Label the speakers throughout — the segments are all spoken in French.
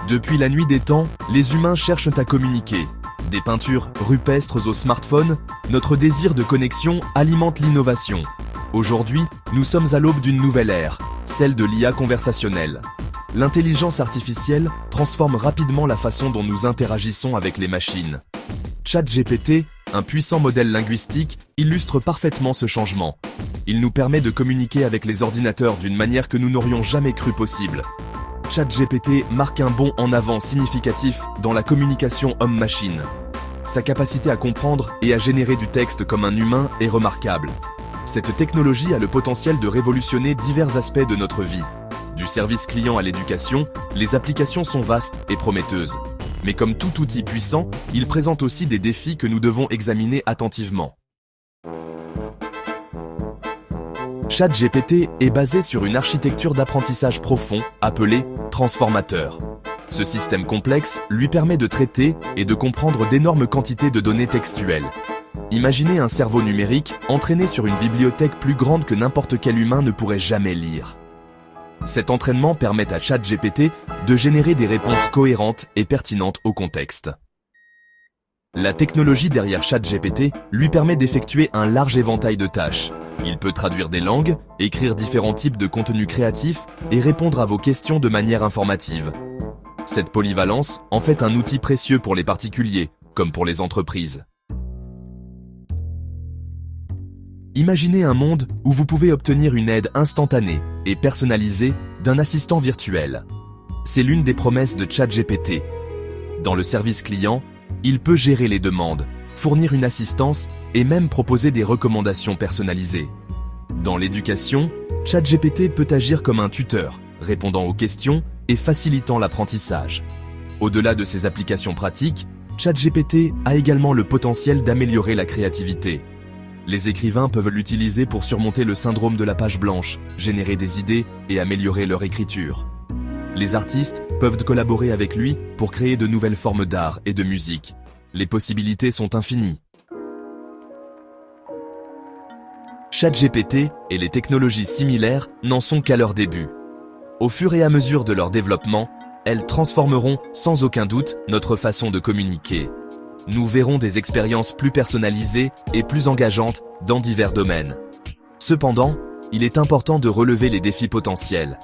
Speaker 1: Depuis la nuit des temps, les humains cherchent à communiquer. Des peintures rupestres au smartphone, notre désir de connexion alimente l'innovation. Aujourd'hui, nous sommes à l'aube d'une nouvelle ère, celle de l'IA conversationnelle. L'intelligence artificielle transforme rapidement la façon dont nous interagissons avec les machines. ChatGPT, un puissant modèle linguistique, illustre parfaitement ce changement. Il nous permet de communiquer avec les ordinateurs d'une manière que nous n'aurions jamais cru possible. ChatGPT marque un bond en avant significatif dans la communication homme-machine. Sa capacité à comprendre et à générer du texte comme un humain est remarquable. Cette technologie a le potentiel de révolutionner divers aspects de notre vie. Du service client à l'éducation, les applications sont vastes et prometteuses. Mais comme tout outil puissant, il présente aussi des défis que nous devons examiner attentivement. ChatGPT est basé sur une architecture d'apprentissage profond appelée transformateur. Ce système complexe lui permet de traiter et de comprendre d'énormes quantités de données textuelles. Imaginez un cerveau numérique entraîné sur une bibliothèque plus grande que n'importe quel humain ne pourrait jamais lire. Cet entraînement permet à ChatGPT de générer des réponses cohérentes et pertinentes au contexte. La technologie derrière ChatGPT lui permet d'effectuer un large éventail de tâches. Il peut traduire des langues, écrire différents types de contenus créatifs et répondre à vos questions de manière informative. Cette polyvalence en fait un outil précieux pour les particuliers, comme pour les entreprises. Imaginez un monde où vous pouvez obtenir une aide instantanée et personnalisée d'un assistant virtuel. C'est l'une des promesses de ChatGPT. Dans le service client, il peut gérer les demandes, fournir une assistance et même proposer des recommandations personnalisées. Dans l'éducation, ChatGPT peut agir comme un tuteur, répondant aux questions et facilitant l'apprentissage. Au-delà de ses applications pratiques, ChatGPT a également le potentiel d'améliorer la créativité. Les écrivains peuvent l'utiliser pour surmonter le syndrome de la page blanche, générer des idées et améliorer leur écriture. Les artistes peuvent collaborer avec lui pour créer de nouvelles formes d'art et de musique. Les possibilités sont infinies. ChatGPT et les technologies similaires n'en sont qu'à leur début. Au fur et à mesure de leur développement, elles transformeront sans aucun doute notre façon de communiquer. Nous verrons des expériences plus personnalisées et plus engageantes dans divers domaines. Cependant, il est important de relever les défis potentiels.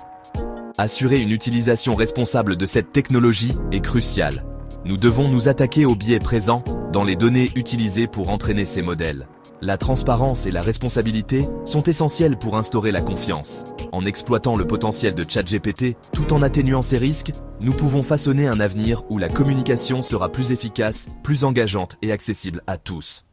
Speaker 1: Assurer une utilisation responsable de cette technologie est crucial. Nous devons nous attaquer aux biais présents dans les données utilisées pour entraîner ces modèles. La transparence et la responsabilité sont essentielles pour instaurer la confiance. En exploitant le potentiel de ChatGPT tout en atténuant ses risques, nous pouvons façonner un avenir où la communication sera plus efficace, plus engageante et accessible à tous.